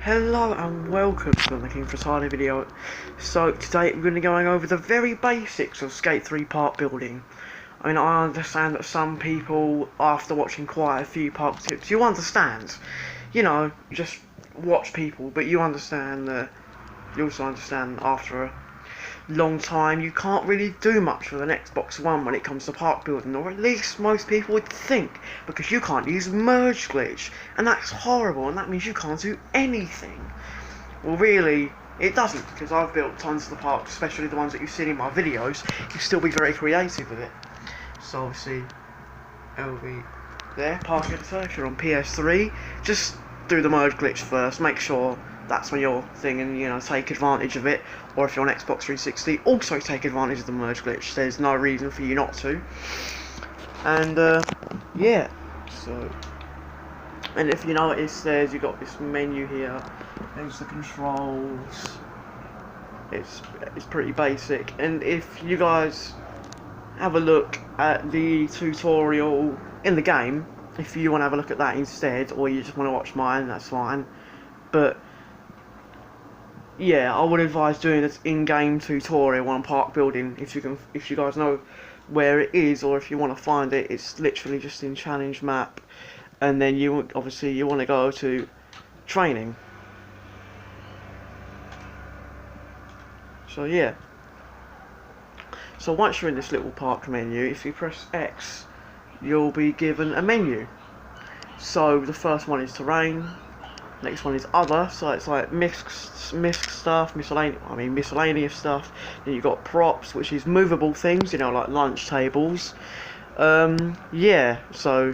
Hello and welcome to the Looking for Tiny video. So today we're going to be going over the very basics of Skate 3 park building. I mean, I understand that some people, after watching quite a few park tips, you understand, you know, just watch people, but you understand that, you also understand after a long time you can't really do much with an Xbox One when it comes to park building, or at least most people would think, because you can't use merge glitch, and that's horrible, and that means you can't do anything. Well, really, it doesn't, because I've built tons of the parks, especially the ones that you've seen in my videos. You can still be very creative with it. So obviously, LV there, park editor. If you're on PS3, just do the merge glitch first, make sure that's when your thing, and you know, take advantage of it. Or if you're on Xbox 360, also take advantage of the merge glitch. There's no reason for you not to. And yeah, so, and if you notice, you've got this menu here. There's the controls. It's pretty basic. And if you guys have a look at the tutorial in the game, if you want to have a look at that instead, or you just want to watch mine, that's fine. But yeah, I would advise doing this in-game tutorial on park building if you guys know where it is, or if you want to find it. It's literally just in challenge map, and then you want to go to training. So yeah. So once you're in this little park menu, if you press X, you'll be given a menu. So the first one is terrain. Next one is other, so it's like misc stuff, miscellaneous stuff. Then you've got props, which is movable things, you know, like lunch tables. Yeah, so,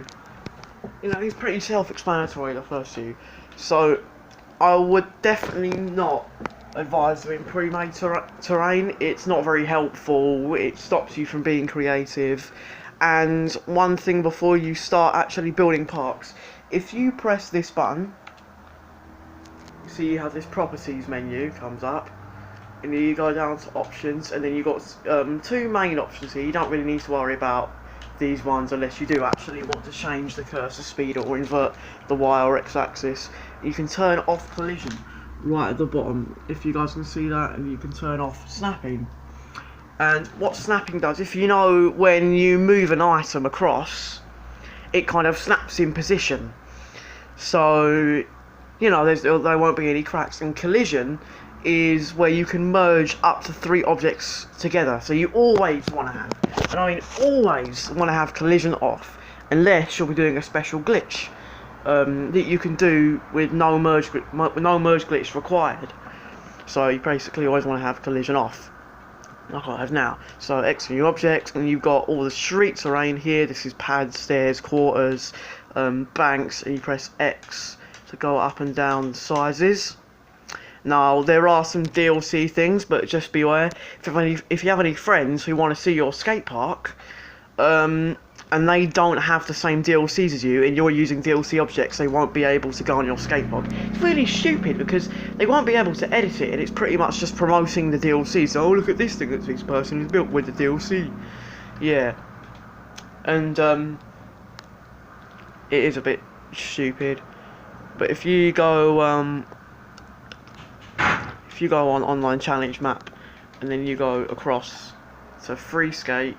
you know, it's pretty self-explanatory, the first two. So, I would definitely not advise doing pre-made terrain. It's not very helpful, it stops you from being creative. And one thing before you start actually building parks, if you press this button, see you have this properties menu comes up, and then you go down to options, and then you've got two main options here. You don't really need to worry about these ones unless you do actually want to change the cursor speed or invert the Y or X axis. You can turn off collision right at the bottom, if you guys can see that, and you can turn off snapping. And what snapping does, if you know when you move an item across, it kind of snaps in position, so you know, there won't be any cracks. And collision is where you can merge up to 3 objects together. So you always want to have, and I mean always want to have collision off, unless you'll be doing a special glitch that you can do with no merge glitch required. So you basically always want to have collision off, like I have now. So X new objects, and you've got all the street terrain here. This is pads, stairs, quarters, banks, and you press X to go up and down sizes. Now there are some DLC things, but just beware. If you have any friends who want to see your skate park, and they don't have the same DLCs as you, and you're using DLC objects, they won't be able to go on your skate park. It's really stupid, because they won't be able to edit it, and it's pretty much just promoting the DLC. So, oh, look at this thing that this person has built with the DLC. Yeah. And it is a bit stupid. But if you go on online challenge map, and then you go across to free skate,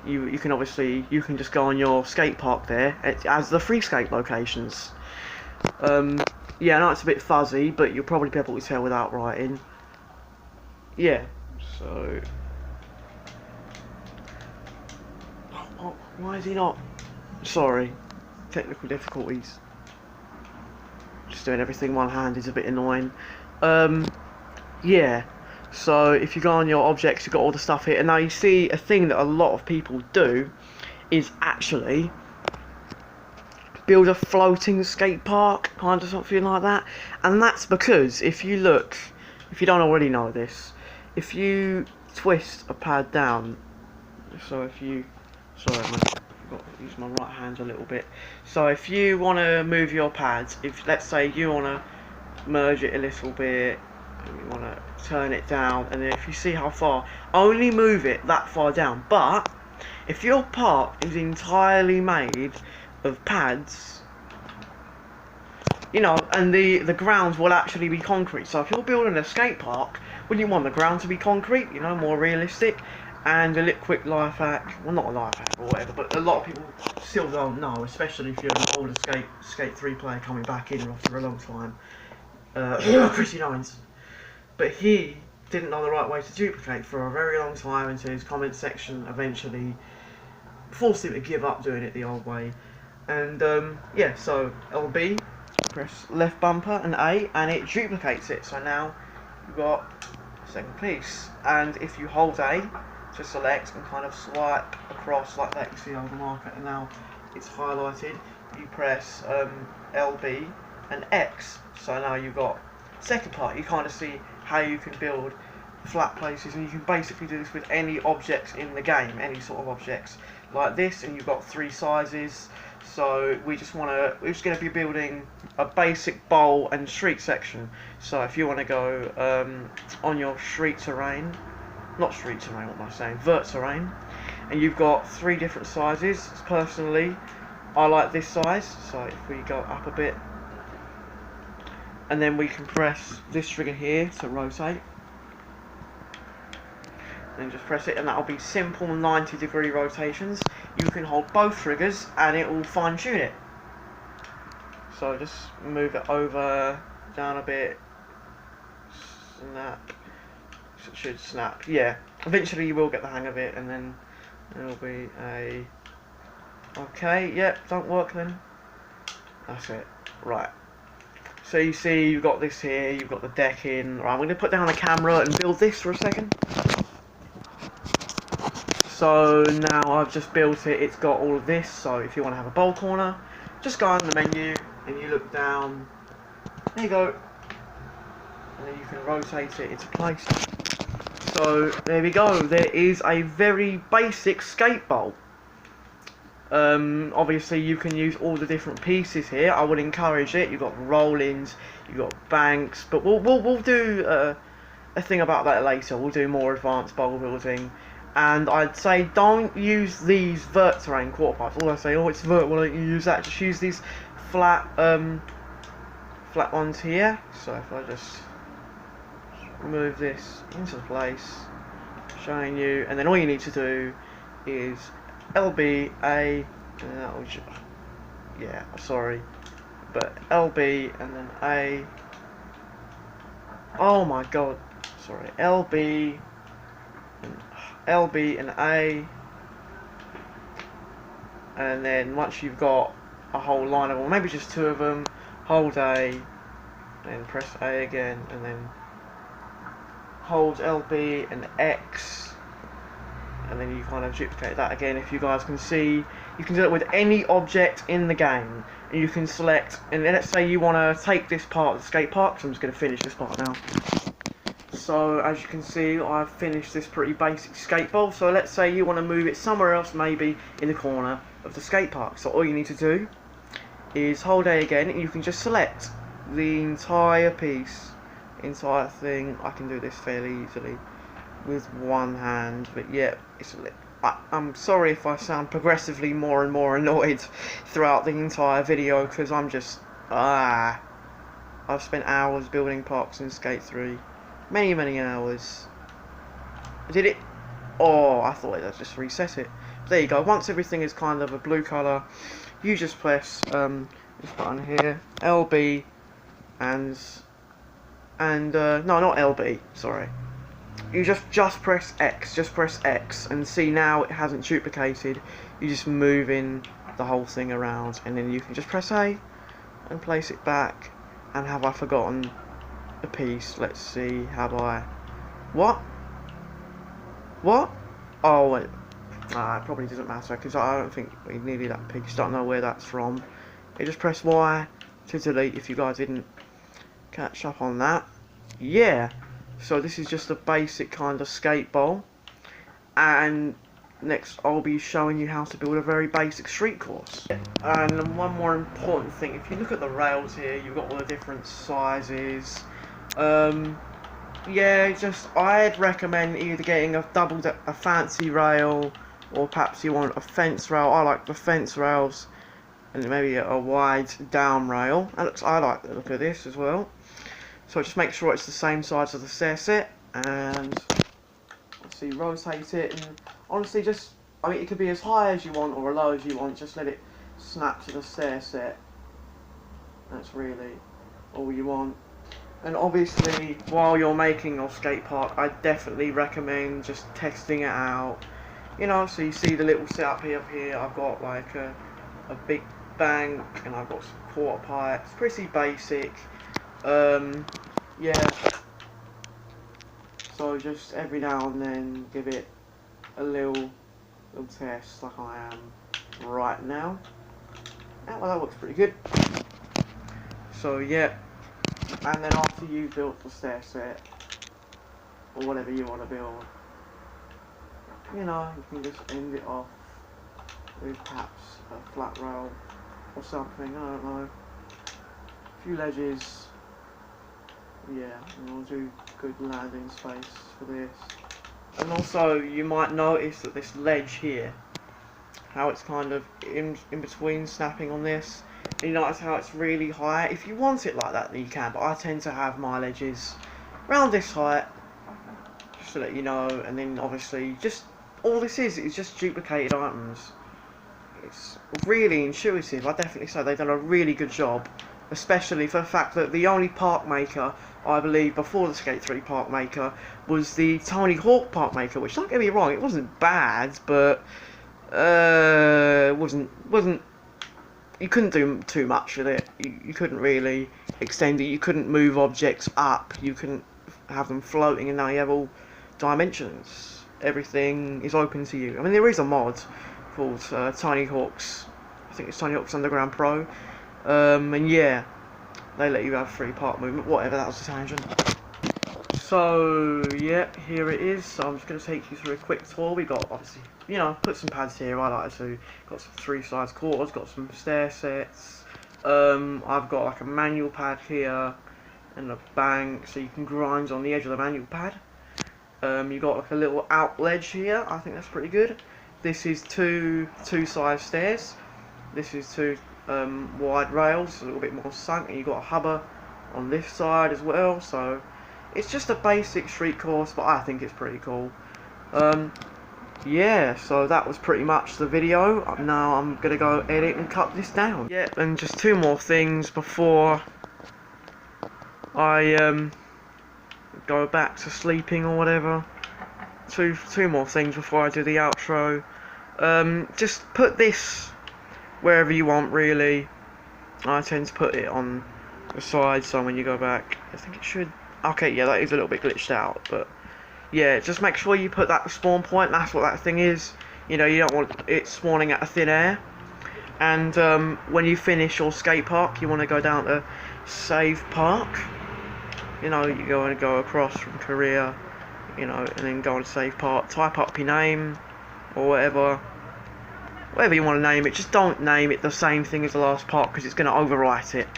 you can just go on your skate park there as the free skate locations. Yeah, I know it's a bit fuzzy, but you'll probably be able to tell without writing. Yeah, so why is he not? Sorry, technical difficulties. Just doing everything one hand is a bit annoying. Yeah, so if you go on your objects, you've got all the stuff here, and now you see a thing that a lot of people do is actually build a floating skate park, kind of something like that. And that's because if you don't already know this, if you twist a pad down, so if you, sorry man, got to use my right hand a little bit. So if you want to move your pads, if let's say you want to merge it a little bit, and you want to turn it down, and then if you see how far, only move it that far down. But if your park is entirely made of pads, you know, and the grounds will actually be concrete. So if you're building a skate park, wouldn't you want the ground to be concrete, you know, more realistic? And a little quick life hack, well, not a life hack or whatever, but a lot of people still don't know, especially if you're an older Skate 3 player coming back in after a long time. Chrissy Nines. But he didn't know the right way to duplicate for a very long time until his comment section eventually forced him to give up doing it the old way. And yeah, so LB, press left bumper and A, and it duplicates it. So now you've got a second piece. And if you hold A to select and kind of swipe across like that, you see on the marker, and now it's highlighted. You press LB and X. So now you've got second part. You kind of see how you can build flat places, and you can basically do this with any objects in the game, any sort of objects like this. And you've got 3 sizes. So we're just going to be building a basic bowl and street section. So if you want to go on your street terrain, not street terrain, what am I saying, vert terrain, and you've got 3 different sizes. Personally, I like this size. So if we go up a bit, and then we can press this trigger here to rotate, and just press it, and that'll be simple 90-degree rotations. You can hold both triggers and it will fine tune it. So just move it over, down a bit, snap, it should snap, yeah. Eventually you will get the hang of it, and then it'll be a, okay, yep, don't work then. That's it, right. So you see you've got this here, you've got the deck in. Right, I'm going to put down the camera and build this for a second. So now I've just built it, it's got all of this. So if you want to have a bowl corner, just go on the menu and you look down, there you go, and then you can rotate it into place. So there we go, there is a very basic skate bowl. Obviously you can use all the different pieces here. I would encourage it. You've got roll-ins, you've got banks, but we'll do a thing about that later. We'll do more advanced bowl building. And I'd say don't use these vert terrain quarter pipes. All I say, oh, it's vert, why don't you use that? Just use these flat flat ones here. So if I just move this into place, showing you, and then all you need to do is LB A, and that will just, yeah, sorry, but LB and then A. Oh my god, sorry, LB and A, and then once you've got a whole line of them, maybe just 2 of them, hold A, then press A again, and then hold LB and X, and then you kind of duplicate that again. If you guys can see, you can do it with any object in the game, and you can select, and then let's say you want to take this part of the skate park, so I'm just going to finish this part now. So as you can see, I've finished this pretty basic skate bowl. So let's say you want to move it somewhere else, maybe in the corner of the skate park. So all you need to do is hold A again, and you can just select the entire piece, entire thing. I can do this fairly easily with one hand, but yeah, I'm sorry if I sound progressively more and more annoyed throughout the entire video, because I'm just I've spent hours building parks in Skate 3, many hours. Did it? Oh, I thought I'd just reset it. But there you go. Once everything is kind of a blue colour, you just press this button here, LB, and no, not LB, sorry. You just press X, and see now it hasn't duplicated. You just move in the whole thing around, and then you can just press A and place it back. And have I forgotten a piece? Let's see, have I? What? Oh wait, it probably doesn't matter, because I don't think we needed that piece. Don't know where that's from. You just press Y to delete if you guys didn't catch up on that. Yeah, so this is just a basic kind of skate bowl, and next I'll be showing you how to build a very basic street course. And one more important thing, if you look at the rails here, you've got all the different sizes. Yeah, just I'd recommend either getting a fancy rail, or perhaps you want a fence rail. I like the fence rails, and then maybe a wide down rail. I like the look of this as well. So just make sure it's the same size as the stair set, and obviously rotate it, and honestly just, I mean, it could be as high as you want or as low as you want, just let it snap to the stair set. That's really all you want. And obviously, while you're making your skate park, I definitely recommend just testing it out. You know, so you see the little setup here. Up here, I've got like a big bank, and I've got some quarter pipes. Pretty basic. Yeah. So just every now and then, give it a little test, like I am right now. Yeah, well, that looks pretty good. So yeah. And then after you've built the stair set, or whatever you want to build, you know, you can just end it off with perhaps a flat rail or something, I don't know. A few ledges, yeah, and we'll do good landing space for this. And also, you might notice that this ledge here, how it's kind of in between snapping on this. And you notice how it's really high. If you want it like that, then you can, but I tend to have my ledges around this height, just to let you know. And then obviously, just all this is just duplicated items. It's really intuitive. I definitely say they've done a really good job, especially for the fact that the only park maker, I believe, before the Skate 3 park maker was the Tony Hawk park maker, which, don't get me wrong, it wasn't bad, but wasn't you couldn't do too much with it. You couldn't really extend it. You couldn't move objects up. You couldn't have them floating, and now you have all dimensions. Everything is open to you. I mean, there is a mod called Tiny Hawk's. I think it's Tiny Hawk's Underground Pro. And yeah, they let you have free park movement. Whatever, that was a tangent. So yeah, here it is. So I'm just going to take you through a quick tour. We got, obviously, you know, put some pads here. I like to. Got some 3-size quarters. Got some stair sets. I've got like a manual pad here and a bank, so you can grind on the edge of the manual pad. You got like a little out ledge here. I think that's pretty good. This is two-size stairs. This is two wide rails, a little bit more sunk, and you got a hubber on this side as well. So it's just a basic street course, but I think it's pretty cool. Yeah, so that was pretty much the video. Now I'm gonna go edit and cut this down. Yeah, and just two more things before I go back to sleeping or whatever. Two more things before I do the outro. Just put this wherever you want, really. I tend to put it on the side, so when you go back, I think it should. Okay, yeah, that is a little bit glitched out, but yeah, just make sure you put that spawn point. That's what that thing is. You know, you don't want it spawning out of thin air. And when you finish your skate park, you want to go down to Save Park. You know, you want to go across from Korea, you know, and then go on Save Park. Type up your name or whatever you want to name it. Just don't name it the same thing as the last part, because it's going to overwrite it.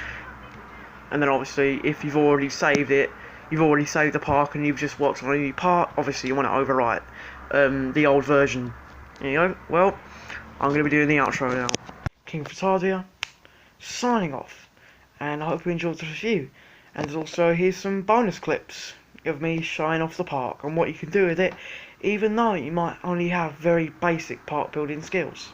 And then obviously, if you've already saved it, you've already saved the park and you've just worked on a new part, obviously you want to overwrite the old version. There you go. Well, I'm going to be doing the outro now. King Fratadia, signing off, and I hope you enjoyed the review. And also, here's some bonus clips of me showing off the park and what you can do with it, even though you might only have very basic park building skills.